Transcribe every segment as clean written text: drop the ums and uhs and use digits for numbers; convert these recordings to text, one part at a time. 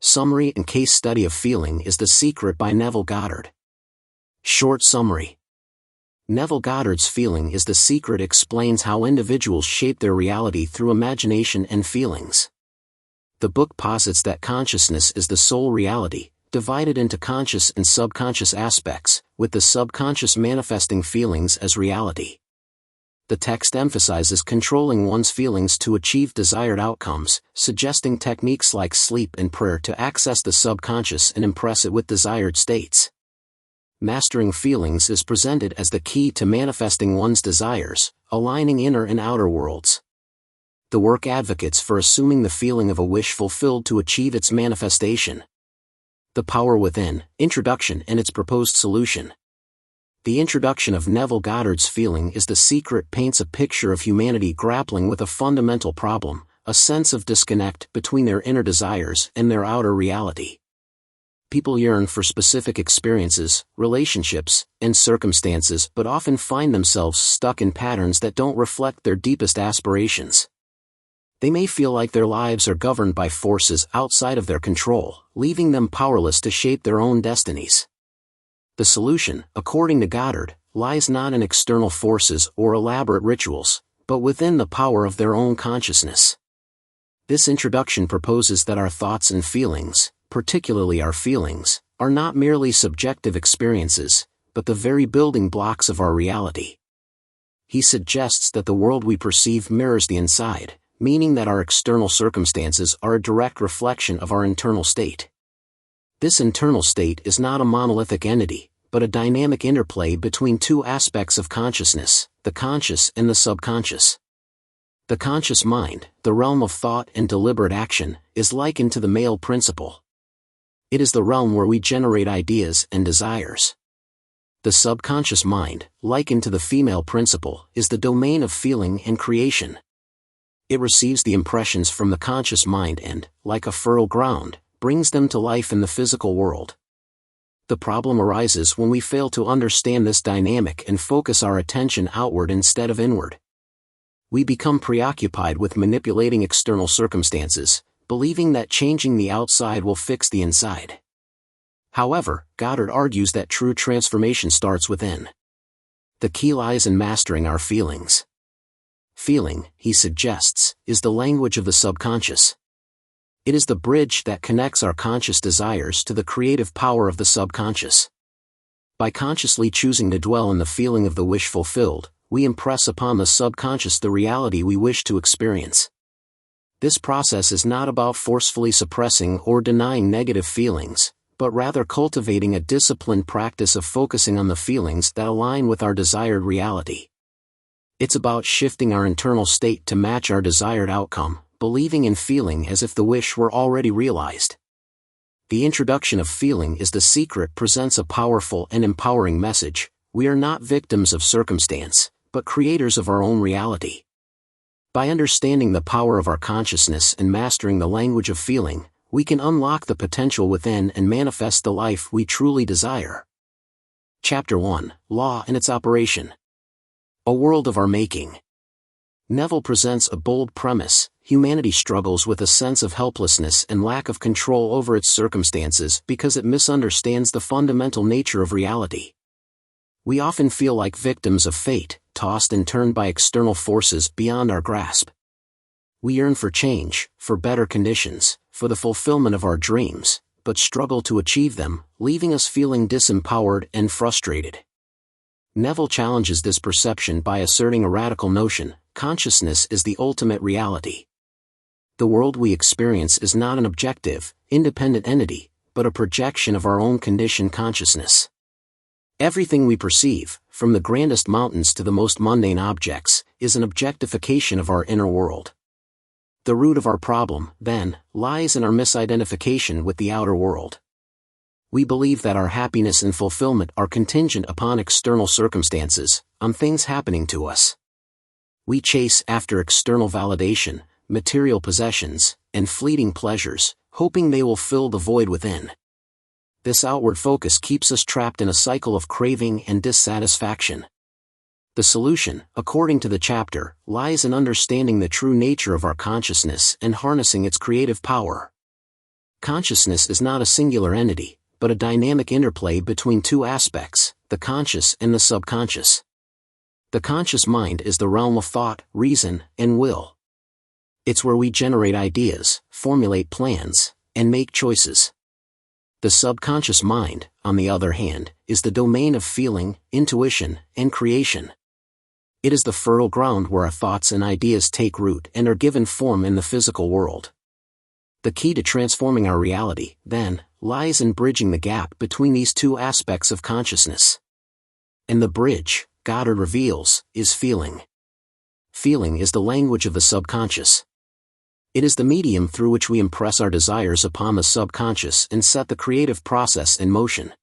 Summary and Case Study of Feeling is the Secret by Neville Goddard. Short summary. Neville Goddard's Feeling is the Secret explains how individuals shape their reality through imagination and feelings. The book posits that consciousness is the sole reality, divided into conscious and subconscious aspects, with the subconscious manifesting feelings as reality. The text emphasizes controlling one's feelings to achieve desired outcomes, suggesting techniques like sleep and prayer to access the subconscious and impress it with desired states. Mastering feelings is presented as the key to manifesting one's desires, aligning inner and outer worlds. The work advocates for assuming the feeling of a wish fulfilled to achieve its manifestation. The Power Within, Introduction and its Proposed Solution. The introduction of Neville Goddard's Feeling is the Secret paints a picture of humanity grappling with a fundamental problem, a sense of disconnect between their inner desires and their outer reality. People yearn for specific experiences, relationships, and circumstances but often find themselves stuck in patterns that don't reflect their deepest aspirations. They may feel like their lives are governed by forces outside of their control, leaving them powerless to shape their own destinies. The solution, according to Goddard, lies not in external forces or elaborate rituals, but within the power of their own consciousness. This introduction proposes that our thoughts and feelings, particularly our feelings, are not merely subjective experiences, but the very building blocks of our reality. He suggests that the world we perceive mirrors the inside, meaning that our external circumstances are a direct reflection of our internal state. This internal state is not a monolithic entity, but a dynamic interplay between two aspects of consciousness, the conscious and the subconscious. The conscious mind, the realm of thought and deliberate action, is likened to the male principle. It is the realm where we generate ideas and desires. The subconscious mind, likened to the female principle, is the domain of feeling and creation. It receives the impressions from the conscious mind and, like a fertile ground, brings them to life in the physical world. The problem arises when we fail to understand this dynamic and focus our attention outward instead of inward. We become preoccupied with manipulating external circumstances, believing that changing the outside will fix the inside. However, Goddard argues that true transformation starts within. The key lies in mastering our feelings. Feeling, he suggests, is the language of the subconscious. It is the bridge that connects our conscious desires to the creative power of the subconscious. By consciously choosing to dwell in the feeling of the wish fulfilled, we impress upon the subconscious the reality we wish to experience. This process is not about forcefully suppressing or denying negative feelings, but rather cultivating a disciplined practice of focusing on the feelings that align with our desired reality. It's about shifting our internal state to match our desired outcome, believing and feeling as if the wish were already realized. The introduction of Feeling is the Secret presents a powerful and empowering message. We are not victims of circumstance, but creators of our own reality. By understanding the power of our consciousness and mastering the language of feeling, we can unlock the potential within and manifest the life we truly desire. Chapter 1: Law and its Operation. A World of Our Making. Neville presents a bold premise: humanity struggles with a sense of helplessness and lack of control over its circumstances because it misunderstands the fundamental nature of reality. We often feel like victims of fate, tossed and turned by external forces beyond our grasp. We yearn for change, for better conditions, for the fulfillment of our dreams, but struggle to achieve them, leaving us feeling disempowered and frustrated. Neville challenges this perception by asserting a radical notion: consciousness is the ultimate reality. The world we experience is not an objective, independent entity, but a projection of our own conditioned consciousness. Everything we perceive, from the grandest mountains to the most mundane objects, is an objectification of our inner world. The root of our problem, then, lies in our misidentification with the outer world. We believe that our happiness and fulfillment are contingent upon external circumstances, on things happening to us. We chase after external validation, material possessions, and fleeting pleasures, hoping they will fill the void within. This outward focus keeps us trapped in a cycle of craving and dissatisfaction. The solution, according to the chapter, lies in understanding the true nature of our consciousness and harnessing its creative power. Consciousness is not a singular entity, but a dynamic interplay between two aspects, the conscious and the subconscious. The conscious mind is the realm of thought, reason, and will. It's where we generate ideas, formulate plans, and make choices. The subconscious mind, on the other hand, is the domain of feeling, intuition, and creation. It is the fertile ground where our thoughts and ideas take root and are given form in the physical world. The key to transforming our reality, then, lies in bridging the gap between these two aspects of consciousness. And the bridge, Goddard reveals, is feeling. Feeling is the language of the subconscious. It is the medium through which we impress our desires upon the subconscious and set the creative process in motion.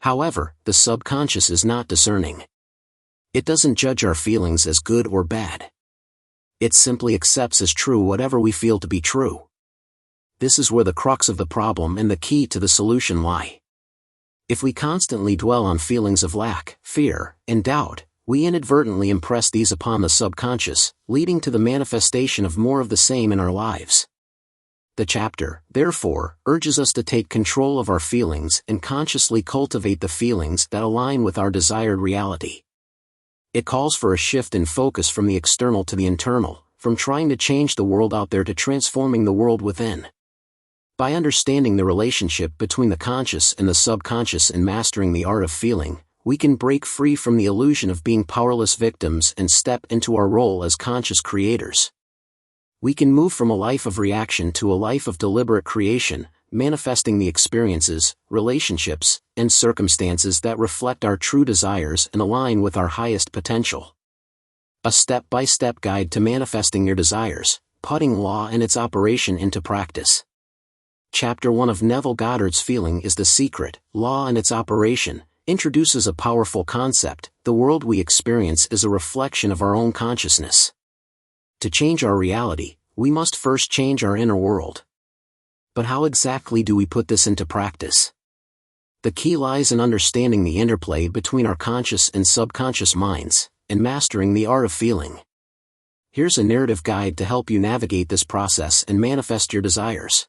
However, the subconscious is not discerning. It doesn't judge our feelings as good or bad. It simply accepts as true whatever we feel to be true. This is where the crux of the problem and the key to the solution lie. If we constantly dwell on feelings of lack, fear, and doubt, we inadvertently impress these upon the subconscious, leading to the manifestation of more of the same in our lives. The chapter, therefore, urges us to take control of our feelings and consciously cultivate the feelings that align with our desired reality. It calls for a shift in focus from the external to the internal, from trying to change the world out there to transforming the world within. By understanding the relationship between the conscious and the subconscious and mastering the art of feeling, we can break free from the illusion of being powerless victims and step into our role as conscious creators. We can move from a life of reaction to a life of deliberate creation, manifesting the experiences, relationships, and circumstances that reflect our true desires and align with our highest potential. A step-by-step guide to manifesting your desires, putting law and its operation into practice. Chapter 1 of Neville Goddard's Feeling is the Secret, Law and its Operation, introduces a powerful concept: the world we experience is a reflection of our own consciousness. To change our reality, we must first change our inner world. But how exactly do we put this into practice? The key lies in understanding the interplay between our conscious and subconscious minds, and mastering the art of feeling. Here's a narrative guide to help you navigate this process and manifest your desires.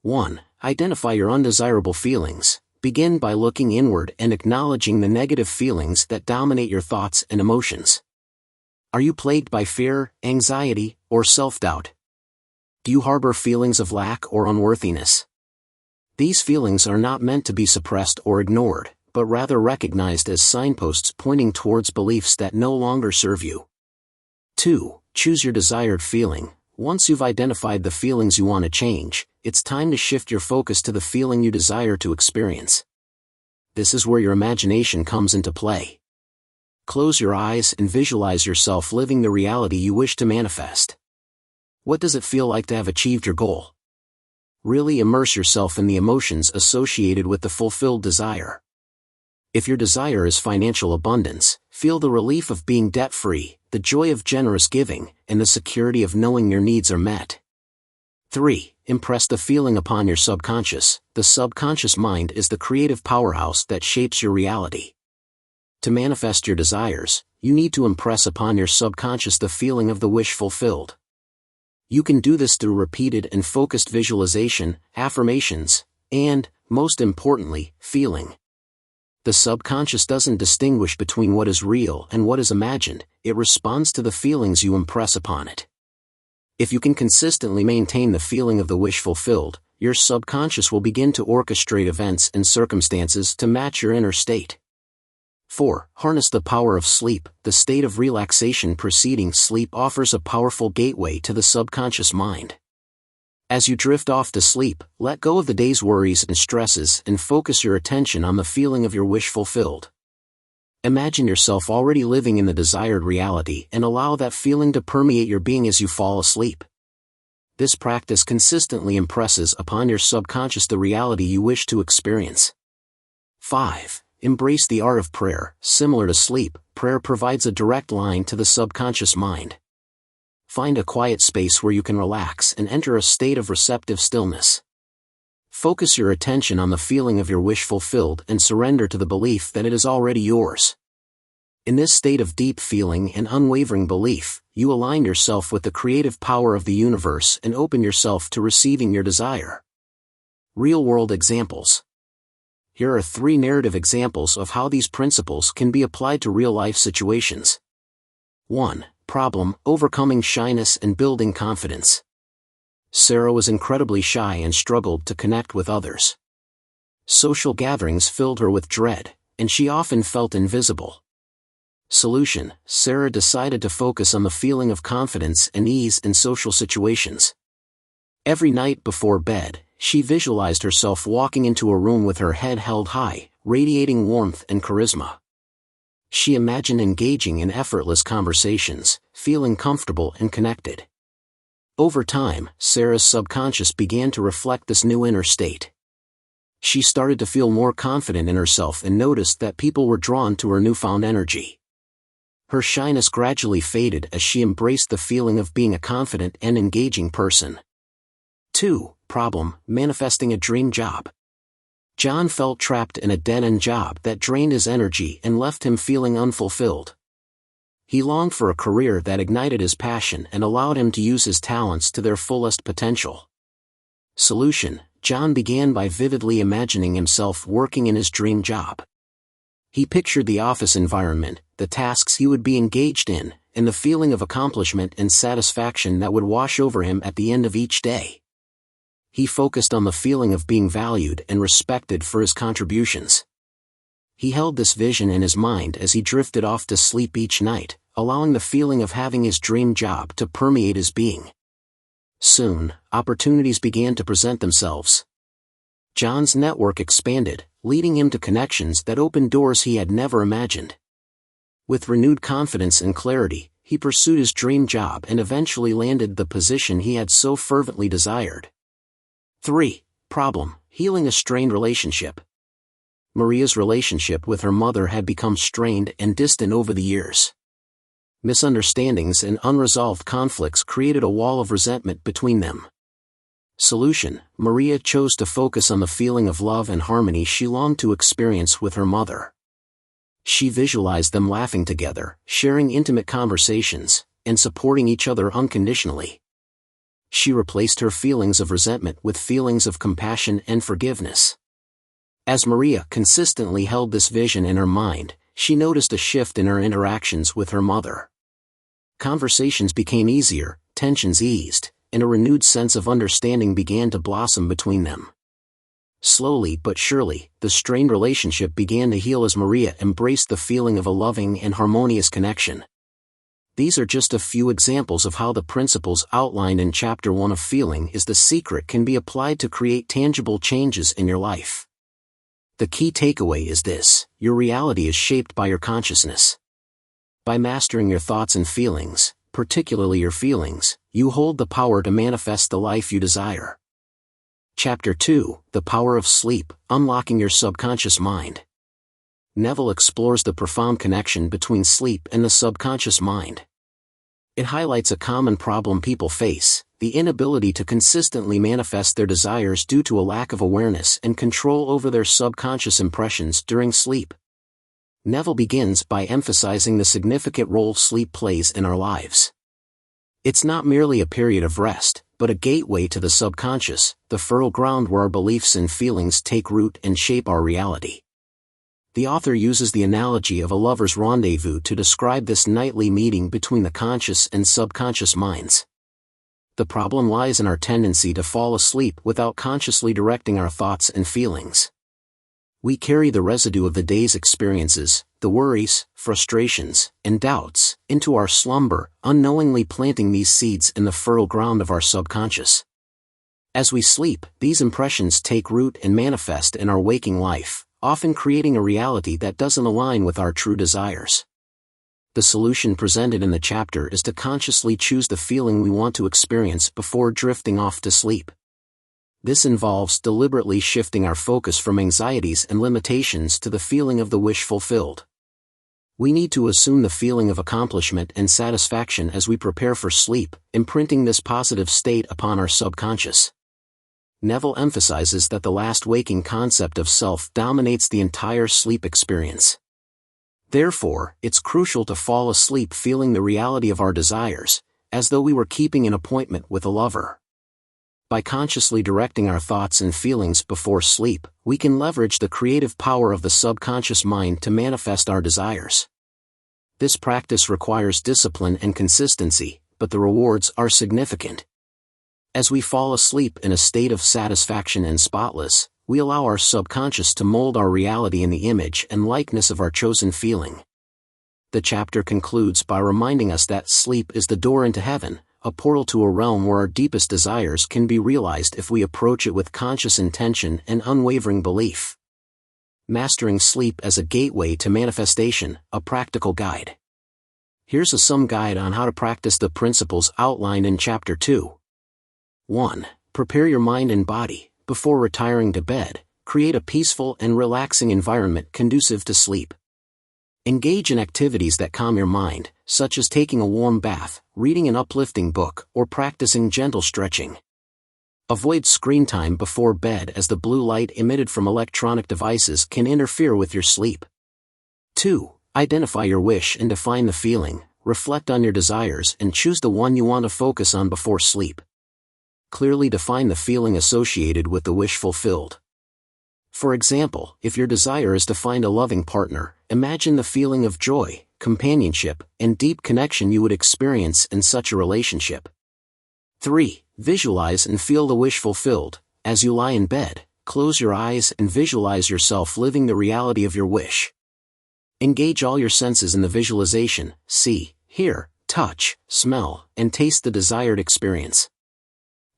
1. Identify your undesirable feelings. Begin by looking inward and acknowledging the negative feelings that dominate your thoughts and emotions. Are you plagued by fear, anxiety, or self-doubt? Do you harbor feelings of lack or unworthiness? These feelings are not meant to be suppressed or ignored, but rather recognized as signposts pointing towards beliefs that no longer serve you. 2. Choose your desired feeling. Once you've identified the feelings you want to change, it's time to shift your focus to the feeling you desire to experience. This is where your imagination comes into play. Close your eyes and visualize yourself living the reality you wish to manifest. What does it feel like to have achieved your goal? Really immerse yourself in the emotions associated with the fulfilled desire. If your desire is financial abundance, feel the relief of being debt-free, the joy of generous giving, and the security of knowing your needs are met. 3. Impress the feeling upon your subconscious. The subconscious mind is the creative powerhouse that shapes your reality. To manifest your desires, you need to impress upon your subconscious the feeling of the wish fulfilled. You can do this through repeated and focused visualization, affirmations, and, most importantly, feeling. The subconscious doesn't distinguish between what is real and what is imagined, it responds to the feelings you impress upon it. If you can consistently maintain the feeling of the wish fulfilled, your subconscious will begin to orchestrate events and circumstances to match your inner state. 4. Harness the power of sleep. The state of relaxation preceding sleep offers a powerful gateway to the subconscious mind. As you drift off to sleep, let go of the day's worries and stresses and focus your attention on the feeling of your wish fulfilled. Imagine yourself already living in the desired reality and allow that feeling to permeate your being as you fall asleep. This practice consistently impresses upon your subconscious the reality you wish to experience. 5. Embrace the art of prayer. Similar to sleep, prayer provides a direct line to the subconscious mind. Find a quiet space where you can relax and enter a state of receptive stillness. Focus your attention on the feeling of your wish fulfilled and surrender to the belief that it is already yours. In this state of deep feeling and unwavering belief, you align yourself with the creative power of the universe and open yourself to receiving your desire. Real-world examples. Here are 3 narrative examples of how these principles can be applied to real-life situations. 1. Problem: overcoming shyness and building confidence. Sarah was incredibly shy and struggled to connect with others. Social gatherings filled her with dread, and she often felt invisible. Solution: Sarah decided to focus on the feeling of confidence and ease in social situations. Every night before bed, she visualized herself walking into a room with her head held high, radiating warmth and charisma. She imagined engaging in effortless conversations, feeling comfortable and connected. Over time, Sarah's subconscious began to reflect this new inner state. She started to feel more confident in herself and noticed that people were drawn to her newfound energy. Her shyness gradually faded as she embraced the feeling of being a confident and engaging person. 2. Problem: manifesting a dream job. John felt trapped in a dead-end job that drained his energy and left him feeling unfulfilled. He longed for a career that ignited his passion and allowed him to use his talents to their fullest potential. Solution: John began by vividly imagining himself working in his dream job. He pictured the office environment, the tasks he would be engaged in, and the feeling of accomplishment and satisfaction that would wash over him at the end of each day. He focused on the feeling of being valued and respected for his contributions. He held this vision in his mind as he drifted off to sleep each night, allowing the feeling of having his dream job to permeate his being. Soon, opportunities began to present themselves. John's network expanded, leading him to connections that opened doors he had never imagined. With renewed confidence and clarity, he pursued his dream job and eventually landed the position he had so fervently desired. 3. Problem: healing a strained relationship. Maria's relationship with her mother had become strained and distant over the years. Misunderstandings and unresolved conflicts created a wall of resentment between them. Solution: Maria chose to focus on the feeling of love and harmony she longed to experience with her mother. She visualized them laughing together, sharing intimate conversations, and supporting each other unconditionally. She replaced her feelings of resentment with feelings of compassion and forgiveness. As Maria consistently held this vision in her mind, she noticed a shift in her interactions with her mother. Conversations became easier, tensions eased, and a renewed sense of understanding began to blossom between them. Slowly but surely, the strained relationship began to heal as Maria embraced the feeling of a loving and harmonious connection. These are just a few examples of how the principles outlined in Chapter 1 of Feeling is the Secret can be applied to create tangible changes in your life. The key takeaway is this: your reality is shaped by your consciousness. By mastering your thoughts and feelings, particularly your feelings, you hold the power to manifest the life you desire. Chapter 2, The Power of Sleep, Unlocking Your Subconscious Mind. Neville explores the profound connection between sleep and the subconscious mind. It highlights a common problem people face: the inability to consistently manifest their desires due to a lack of awareness and control over their subconscious impressions during sleep. Neville begins by emphasizing the significant role sleep plays in our lives. It's not merely a period of rest, but a gateway to the subconscious, the fertile ground where our beliefs and feelings take root and shape our reality. The author uses the analogy of a lover's rendezvous to describe this nightly meeting between the conscious and subconscious minds. The problem lies in our tendency to fall asleep without consciously directing our thoughts and feelings. We carry the residue of the day's experiences, the worries, frustrations, and doubts, into our slumber, unknowingly planting these seeds in the fertile ground of our subconscious. As we sleep, these impressions take root and manifest in our waking life, often creating a reality that doesn't align with our true desires. The solution presented in the chapter is to consciously choose the feeling we want to experience before drifting off to sleep. This involves deliberately shifting our focus from anxieties and limitations to the feeling of the wish fulfilled. We need to assume the feeling of accomplishment and satisfaction as we prepare for sleep, imprinting this positive state upon our subconscious. Neville emphasizes that the last waking concept of self dominates the entire sleep experience. Therefore, it's crucial to fall asleep feeling the reality of our desires, as though we were keeping an appointment with a lover. By consciously directing our thoughts and feelings before sleep, we can leverage the creative power of the subconscious mind to manifest our desires. This practice requires discipline and consistency, but the rewards are significant. As we fall asleep in a state of satisfaction and spotless, we allow our subconscious to mold our reality in the image and likeness of our chosen feeling. The chapter concludes by reminding us that sleep is the door into heaven, a portal to a realm where our deepest desires can be realized if we approach it with conscious intention and unwavering belief. Mastering Sleep as a Gateway to Manifestation, a Practical Guide. Here's some guide on how to practice the principles outlined in Chapter 2. 1. Prepare your mind and body. Before retiring to bed, create a peaceful and relaxing environment conducive to sleep. Engage in activities that calm your mind, such as taking a warm bath, reading an uplifting book, or practicing gentle stretching. Avoid screen time before bed as the blue light emitted from electronic devices can interfere with your sleep. 2. Identify your wish and define the feeling. Reflect on your desires and choose the one you want to focus on before sleep. Clearly define the feeling associated with the wish fulfilled. For example, if your desire is to find a loving partner, imagine the feeling of joy, companionship, and deep connection you would experience in such a relationship. 3. Visualize and feel the wish fulfilled. As you lie in bed, close your eyes and visualize yourself living the reality of your wish. Engage all your senses in the visualization, see, hear, touch, smell, and taste the desired experience.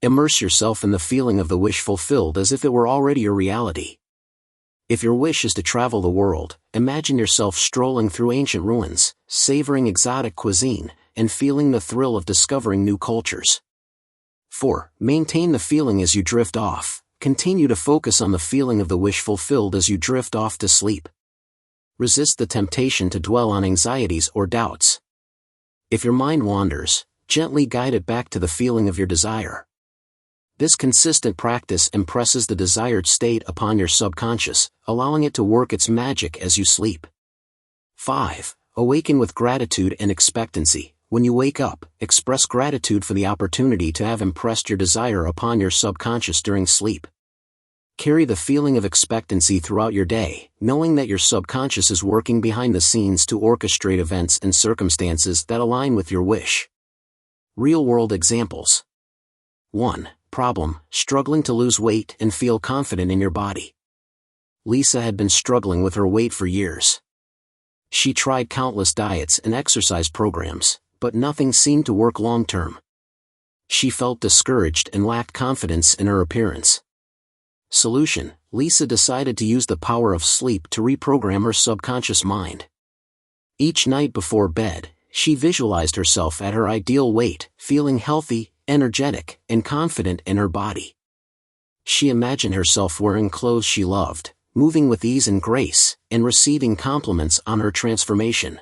Immerse yourself in the feeling of the wish fulfilled as if it were already your reality. If your wish is to travel the world, imagine yourself strolling through ancient ruins, savoring exotic cuisine, and feeling the thrill of discovering new cultures. 4. Maintain the feeling as you drift off. Continue to focus on the feeling of the wish fulfilled as you drift off to sleep. Resist the temptation to dwell on anxieties or doubts. If your mind wanders, gently guide it back to the feeling of your desire. This consistent practice impresses the desired state upon your subconscious, allowing it to work its magic as you sleep. 5. Awaken with gratitude and expectancy. When you wake up, express gratitude for the opportunity to have impressed your desire upon your subconscious during sleep. Carry the feeling of expectancy throughout your day, knowing that your subconscious is working behind the scenes to orchestrate events and circumstances that align with your wish. Real-world examples. 1. Problem: struggling to lose weight and feel confident in your body. Lisa had been struggling with her weight for years. She tried countless diets and exercise programs, but nothing seemed to work long-term. She felt discouraged and lacked confidence in her appearance. Solution: Lisa decided to use the power of sleep to reprogram her subconscious mind. Each night before bed, she visualized herself at her ideal weight, feeling healthy, energetic, and confident in her body. She imagined herself wearing clothes she loved, moving with ease and grace, and receiving compliments on her transformation.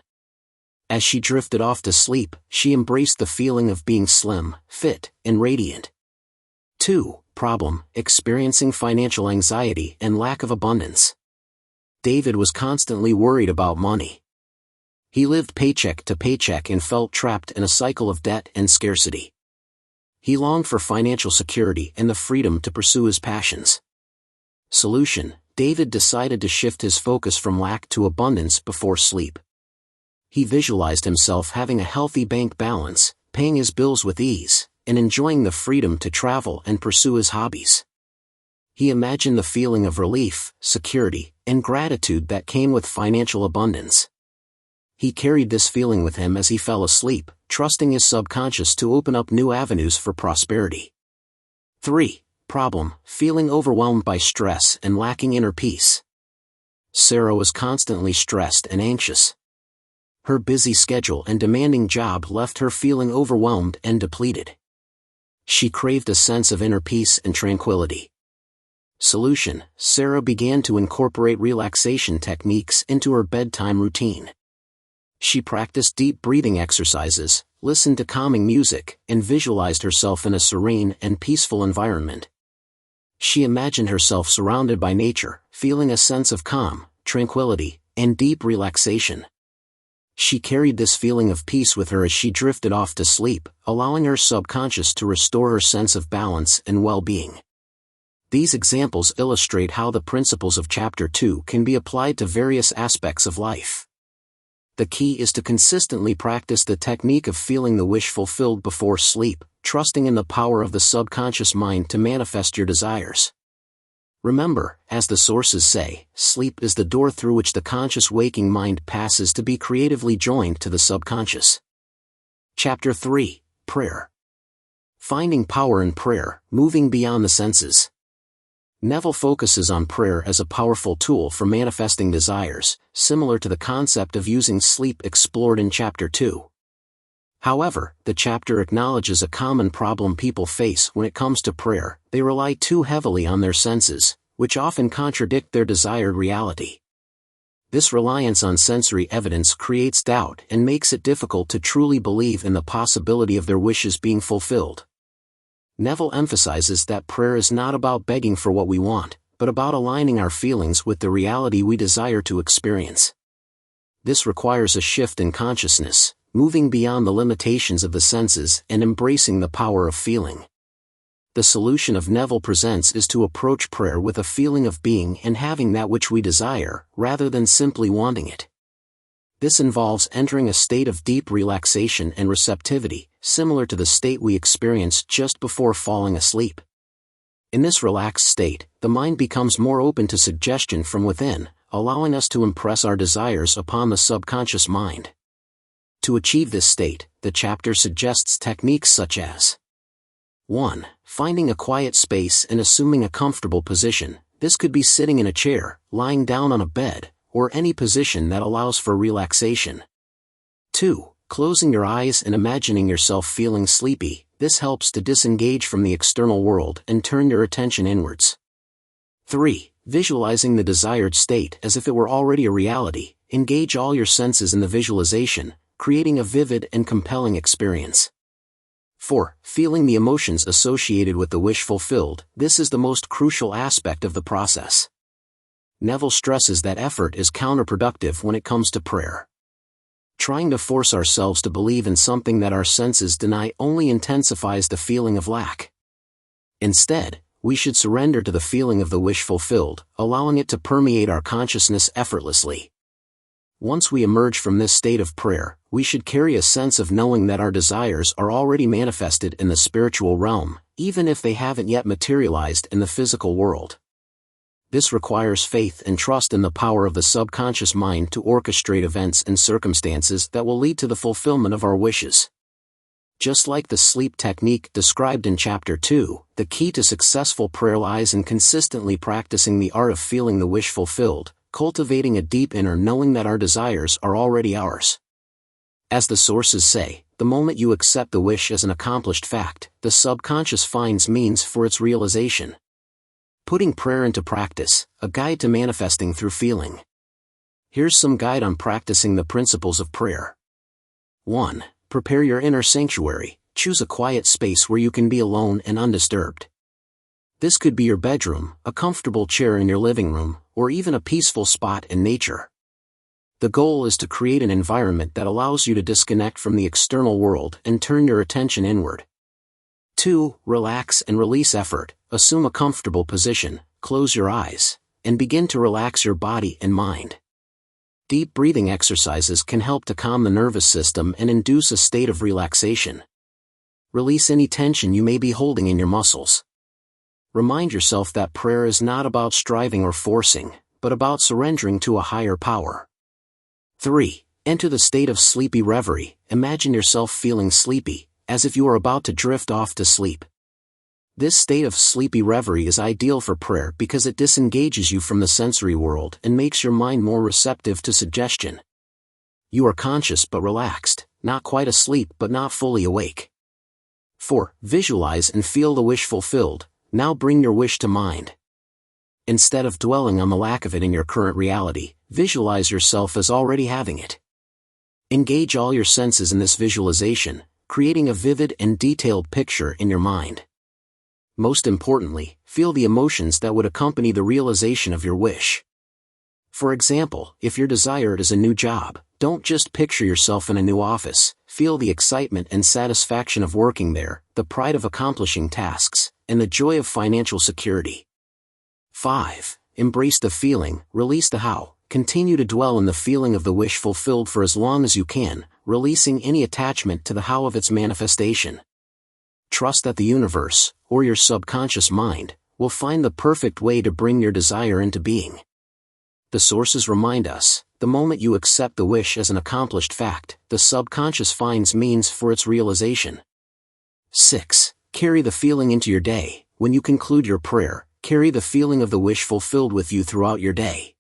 As she drifted off to sleep, she embraced the feeling of being slim, fit, and radiant. 2. Problem: experiencing financial anxiety and lack of abundance. David was constantly worried about money. He lived paycheck to paycheck and felt trapped in a cycle of debt and scarcity. He longed for financial security and the freedom to pursue his passions. Solution: David decided to shift his focus from lack to abundance before sleep. He visualized himself having a healthy bank balance, paying his bills with ease, and enjoying the freedom to travel and pursue his hobbies. He imagined the feeling of relief, security, and gratitude that came with financial abundance. He carried this feeling with him as he fell asleep, trusting his subconscious to open up new avenues for prosperity. 3. Problem: feeling overwhelmed by stress and lacking inner peace. Sarah was constantly stressed and anxious. Her busy schedule and demanding job left her feeling overwhelmed and depleted. She craved a sense of inner peace and tranquility. Solution: Sarah began to incorporate relaxation techniques into her bedtime routine. She practiced deep breathing exercises, listened to calming music, and visualized herself in a serene and peaceful environment. She imagined herself surrounded by nature, feeling a sense of calm, tranquility, and deep relaxation. She carried this feeling of peace with her as she drifted off to sleep, allowing her subconscious to restore her sense of balance and well-being. These examples illustrate how the principles of Chapter 2 can be applied to various aspects of life. The key is to consistently practice the technique of feeling the wish fulfilled before sleep, trusting in the power of the subconscious mind to manifest your desires. Remember, as the sources say, sleep is the door through which the conscious waking mind passes to be creatively joined to the subconscious. Chapter 3, Prayer. Finding power in prayer, moving beyond the senses. Neville focuses on prayer as a powerful tool for manifesting desires, similar to the concept of using sleep explored in Chapter 2. However, the chapter acknowledges a common problem people face when it comes to prayer: they rely too heavily on their senses, which often contradict their desired reality. This reliance on sensory evidence creates doubt and makes it difficult to truly believe in the possibility of their wishes being fulfilled. Neville emphasizes that prayer is not about begging for what we want, but about aligning our feelings with the reality we desire to experience. This requires a shift in consciousness, moving beyond the limitations of the senses and embracing the power of feeling. The solution of Neville presents is to approach prayer with a feeling of being and having that which we desire, rather than simply wanting it. This involves entering a state of deep relaxation and receptivity, similar to the state we experience just before falling asleep. In this relaxed state, the mind becomes more open to suggestion from within, allowing us to impress our desires upon the subconscious mind. To achieve this state, the chapter suggests techniques such as 1. Finding a quiet space and assuming a comfortable position. This could be sitting in a chair, lying down on a bed, or any position that allows for relaxation. 2. Closing your eyes and imagining yourself feeling sleepy. This helps to disengage from the external world and turn your attention inwards. 3. Visualizing the desired state as if it were already a reality. Engage all your senses in the visualization, creating a vivid and compelling experience. 4. Feeling the emotions associated with the wish fulfilled. This is the most crucial aspect of the process. Neville stresses that effort is counterproductive when it comes to prayer. Trying to force ourselves to believe in something that our senses deny only intensifies the feeling of lack. Instead, we should surrender to the feeling of the wish fulfilled, allowing it to permeate our consciousness effortlessly. Once we emerge from this state of prayer, we should carry a sense of knowing that our desires are already manifested in the spiritual realm, even if they haven't yet materialized in the physical world. This requires faith and trust in the power of the subconscious mind to orchestrate events and circumstances that will lead to the fulfillment of our wishes. Just like the sleep technique described in Chapter 2, the key to successful prayer lies in consistently practicing the art of feeling the wish fulfilled, cultivating a deep inner knowing that our desires are already ours. As the sources say, the moment you accept the wish as an accomplished fact, the subconscious finds means for its realization. Putting prayer into practice, a guide to manifesting through feeling. Here's some guide on practicing the principles of prayer. 1. Prepare your inner sanctuary. Choose a quiet space where you can be alone and undisturbed. This could be your bedroom, a comfortable chair in your living room, or even a peaceful spot in nature. The goal is to create an environment that allows you to disconnect from the external world and turn your attention inward. 2. Relax and release effort. Assume a comfortable position, close your eyes, and begin to relax your body and mind. Deep breathing exercises can help to calm the nervous system and induce a state of relaxation. Release any tension you may be holding in your muscles. Remind yourself that prayer is not about striving or forcing, but about surrendering to a higher power. 3. Enter the state of sleepy reverie. Imagine yourself feeling sleepy, as if you are about to drift off to sleep. This state of sleepy reverie is ideal for prayer because it disengages you from the sensory world and makes your mind more receptive to suggestion. You are conscious but relaxed, not quite asleep but not fully awake. 4. Visualize and feel the wish fulfilled. Now bring your wish to mind. Instead of dwelling on the lack of it in your current reality, visualize yourself as already having it. Engage all your senses in this visualization, creating a vivid and detailed picture in your mind. Most importantly, feel the emotions that would accompany the realization of your wish. For example, if your desire is a new job, don't just picture yourself in a new office, feel the excitement and satisfaction of working there, the pride of accomplishing tasks, and the joy of financial security. 5. Embrace the feeling, release the how. Continue to dwell in the feeling of the wish fulfilled for as long as you can, releasing any attachment to the how of its manifestation. Trust that the universe, or your subconscious mind, will find the perfect way to bring your desire into being. The sources remind us, the moment you accept the wish as an accomplished fact, the subconscious finds means for its realization. 6. Carry the feeling into your day. When you conclude your prayer, carry the feeling of the wish fulfilled with you throughout your day.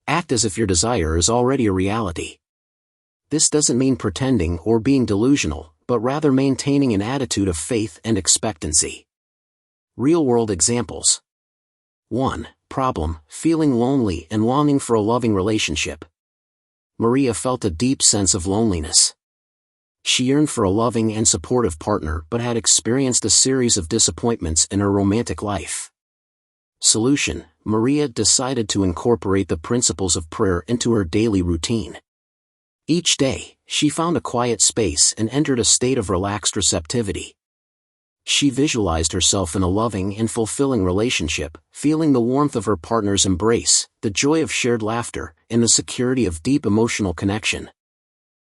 Act as if your desire is already a reality. This doesn't mean pretending or being delusional, but rather maintaining an attitude of faith and expectancy. Real-world examples. 1. Problem: feeling lonely and longing for a loving relationship. Maria felt a deep sense of loneliness. She yearned for a loving and supportive partner but had experienced a series of disappointments in her romantic life. Solution: Maria decided to incorporate the principles of prayer into her daily routine. Each day, she found a quiet space and entered a state of relaxed receptivity. She visualized herself in a loving and fulfilling relationship, feeling the warmth of her partner's embrace, the joy of shared laughter, and the security of deep emotional connection.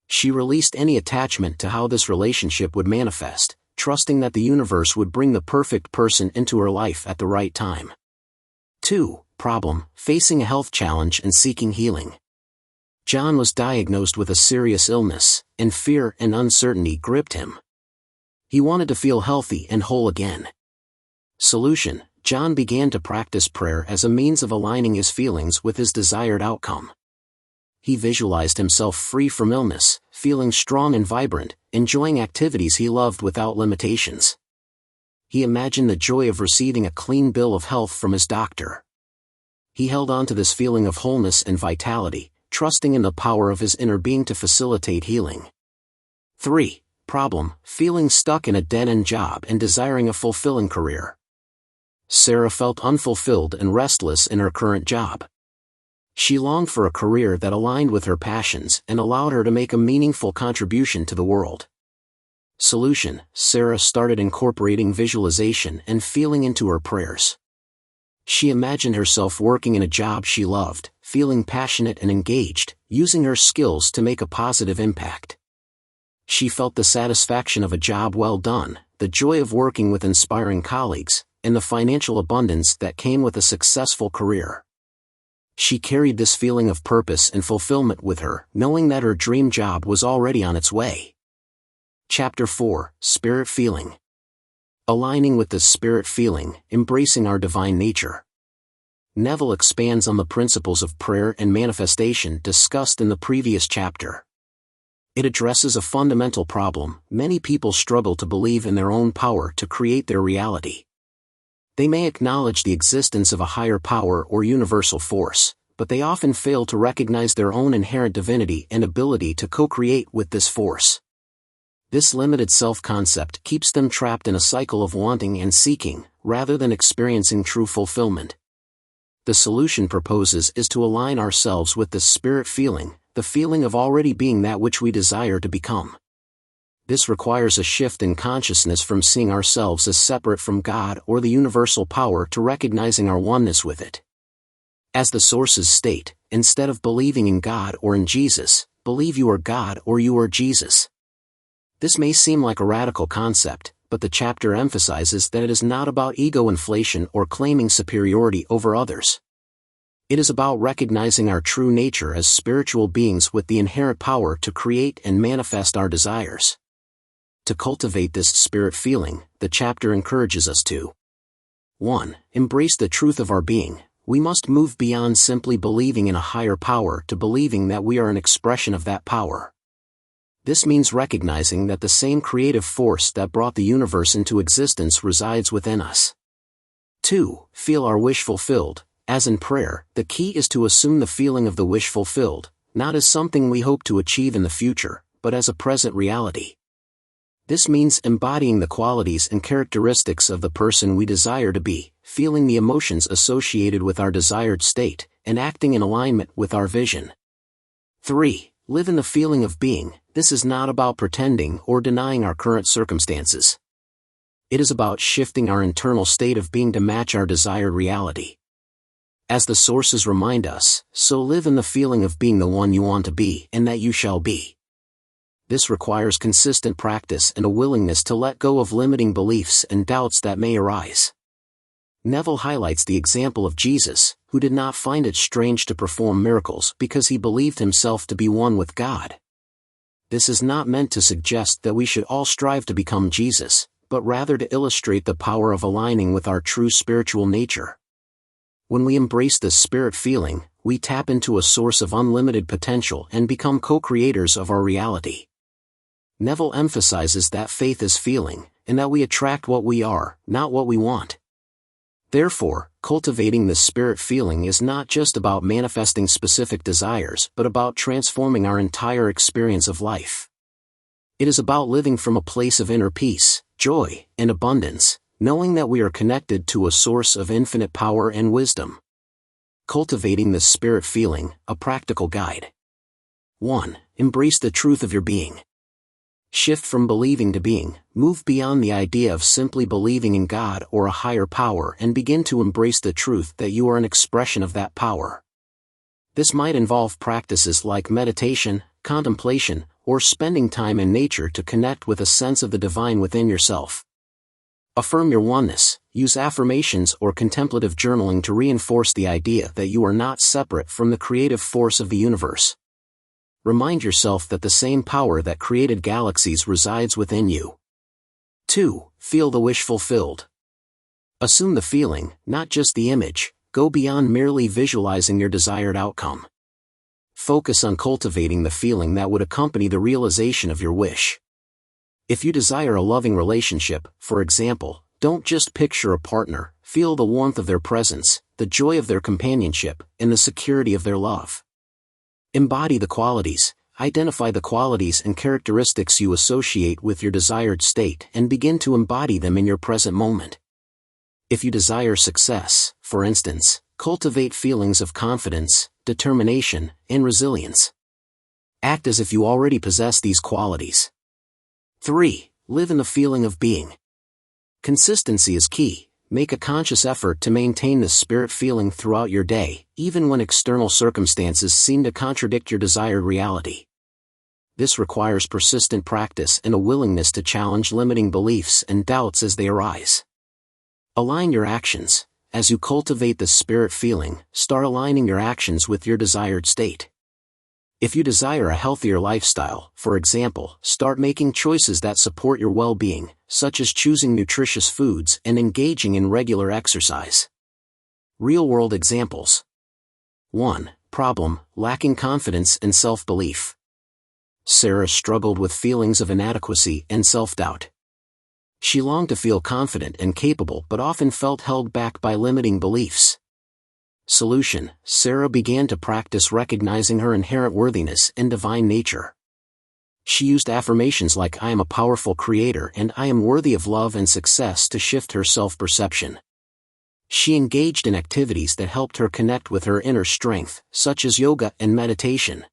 She released any attachment to how this relationship would manifest, trusting that the universe would bring the perfect person into her life at the right time. 2. Problem: facing a health challenge and seeking healing. John was diagnosed with a serious illness, and fear and uncertainty gripped him. He wanted to feel healthy and whole again. Solution: John began to practice prayer as a means of aligning his feelings with his desired outcome. He visualized himself free from illness, feeling strong and vibrant, enjoying activities he loved without limitations. He imagined the joy of receiving a clean bill of health from his doctor. He held on to this feeling of wholeness and vitality, trusting in the power of his inner being to facilitate healing. 3. Problem: feeling stuck in a dead-end job and desiring a fulfilling career. Sarah felt unfulfilled and restless in her current job. She longed for a career that aligned with her passions and allowed her to make a meaningful contribution to the world. Solution: Sarah started incorporating visualization and feeling into her prayers. She imagined herself working in a job she loved, feeling passionate and engaged, using her skills to make a positive impact. She felt the satisfaction of a job well done, the joy of working with inspiring colleagues, and the financial abundance that came with a successful career. She carried this feeling of purpose and fulfillment with her, knowing that her dream job was already on its way. Chapter 4: Spirit Feeling. Aligning with the spirit feeling, embracing our divine nature. Neville expands on the principles of prayer and manifestation discussed in the previous chapter. It addresses a fundamental problem: many people struggle to believe in their own power to create their reality. They may acknowledge the existence of a higher power or universal force, but they often fail to recognize their own inherent divinity and ability to co-create with this force. This limited self-concept keeps them trapped in a cycle of wanting and seeking, rather than experiencing true fulfillment. The solution proposes is to align ourselves with the spirit feeling, the feeling of already being that which we desire to become. This requires a shift in consciousness from seeing ourselves as separate from God or the universal power to recognizing our oneness with it. As the sources state, instead of believing in God or in Jesus, believe you are God or you are Jesus. This may seem like a radical concept, but the chapter emphasizes that it is not about ego inflation or claiming superiority over others. It is about recognizing our true nature as spiritual beings with the inherent power to create and manifest our desires. To cultivate this spirit feeling, the chapter encourages us to 1. Embrace the truth of our being. We must move beyond simply believing in a higher power to believing that we are an expression of that power. This means recognizing that the same creative force that brought the universe into existence resides within us. 2. Feel our wish fulfilled. As in prayer, the key is to assume the feeling of the wish fulfilled, not as something we hope to achieve in the future, but as a present reality. This means embodying the qualities and characteristics of the person we desire to be, feeling the emotions associated with our desired state, and acting in alignment with our vision. 3. Live in the feeling of being. This is not about pretending or denying our current circumstances. It is about shifting our internal state of being to match our desired reality. As the sources remind us, so live in the feeling of being the one you want to be and that you shall be. This requires consistent practice and a willingness to let go of limiting beliefs and doubts that may arise. Neville highlights the example of Jesus, who did not find it strange to perform miracles because he believed himself to be one with God. This is not meant to suggest that we should all strive to become Jesus, but rather to illustrate the power of aligning with our true spiritual nature. When we embrace this spirit feeling, we tap into a source of unlimited potential and become co-creators of our reality. Neville emphasizes that faith is feeling, and that we attract what we are, not what we want. Therefore, cultivating the spirit feeling is not just about manifesting specific desires but about transforming our entire experience of life. It is about living from a place of inner peace, joy, and abundance, knowing that we are connected to a source of infinite power and wisdom. Cultivating the spirit feeling, a practical guide. 1. Embrace the truth of your being. Shift from believing to being, move beyond the idea of simply believing in God or a higher power and begin to embrace the truth that you are an expression of that power. This might involve practices like meditation, contemplation, or spending time in nature to connect with a sense of the divine within yourself. Affirm your oneness. Use affirmations or contemplative journaling to reinforce the idea that you are not separate from the creative force of the universe. Remind yourself that the same power that created galaxies resides within you. 2. Feel the wish fulfilled. Assume the feeling, not just the image. Go beyond merely visualizing your desired outcome. Focus on cultivating the feeling that would accompany the realization of your wish. If you desire a loving relationship, for example, don't just picture a partner, feel the warmth of their presence, the joy of their companionship, and the security of their love. Embody the qualities. Identify the qualities and characteristics you associate with your desired state and begin to embody them in your present moment. If you desire success, for instance, cultivate feelings of confidence, determination, and resilience. Act as if you already possess these qualities. 3. Live in the feeling of being. Consistency is key. Make a conscious effort to maintain the spirit feeling throughout your day, even when external circumstances seem to contradict your desired reality. This requires persistent practice and a willingness to challenge limiting beliefs and doubts as they arise. Align your actions. As you cultivate the spirit feeling, start aligning your actions with your desired state. If you desire a healthier lifestyle, for example, start making choices that support your well-being, such as choosing nutritious foods and engaging in regular exercise. Real-world examples. 1. Problem: lacking confidence and self-belief. Sarah struggled with feelings of inadequacy and self-doubt. She longed to feel confident and capable but often felt held back by limiting beliefs. Solution: Sarah began to practice recognizing her inherent worthiness and divine nature. She used affirmations like "I am a powerful creator" and "I am worthy of love and success" to shift her self-perception. She engaged in activities that helped her connect with her inner strength, such as yoga and meditation.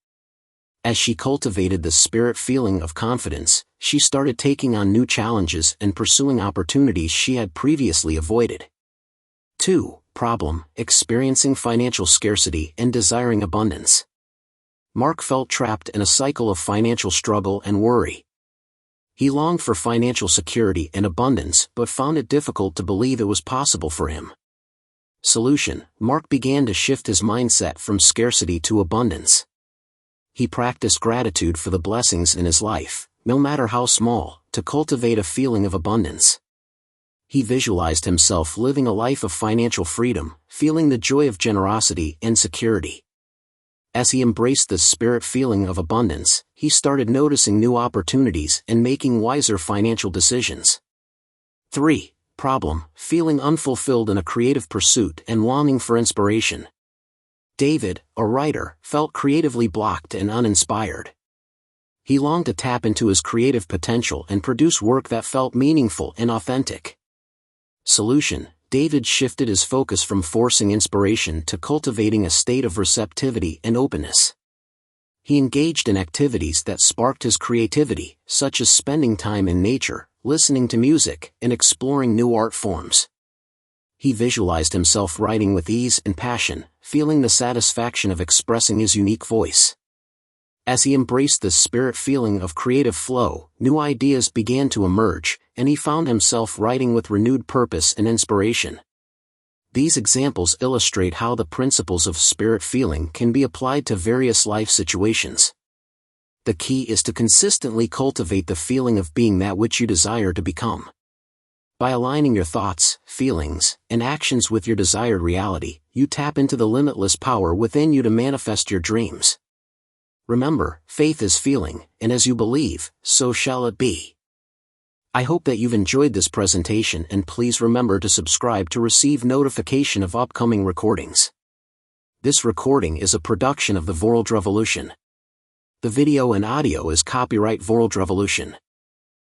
As she cultivated the spirit feeling of confidence, she started taking on new challenges and pursuing opportunities she had previously avoided. 2. Problem: experiencing financial scarcity and desiring abundance. Mark felt trapped in a cycle of financial struggle and worry. He longed for financial security and abundance but found it difficult to believe it was possible for him. Solution: Mark began to shift his mindset from scarcity to abundance. He practiced gratitude for the blessings in his life, no matter how small, to cultivate a feeling of abundance. He visualized himself living a life of financial freedom, feeling the joy of generosity and security. As he embraced the spirit feeling of abundance, he started noticing new opportunities and making wiser financial decisions. 3. Problem: feeling unfulfilled in a creative pursuit and longing for inspiration. David, a writer, felt creatively blocked and uninspired. He longed to tap into his creative potential and produce work that felt meaningful and authentic. Solution: David shifted his focus from forcing inspiration to cultivating a state of receptivity and openness. He engaged in activities that sparked his creativity, such as spending time in nature, listening to music, and exploring new art forms. He visualized himself writing with ease and passion, feeling the satisfaction of expressing his unique voice. As he embraced the spirit feeling of creative flow, new ideas began to emerge, and he found himself writing with renewed purpose and inspiration. These examples illustrate how the principles of spirit feeling can be applied to various life situations. The key is to consistently cultivate the feeling of being that which you desire to become. By aligning your thoughts, feelings, and actions with your desired reality, you tap into the limitless power within you to manifest your dreams. Remember, faith is feeling, and as you believe, so shall it be. I hope that you've enjoyed this presentation, and please remember to subscribe to receive notification of upcoming recordings. This recording is a production of the Vorldrevolution. The video and audio is copyright Vorldrevolution.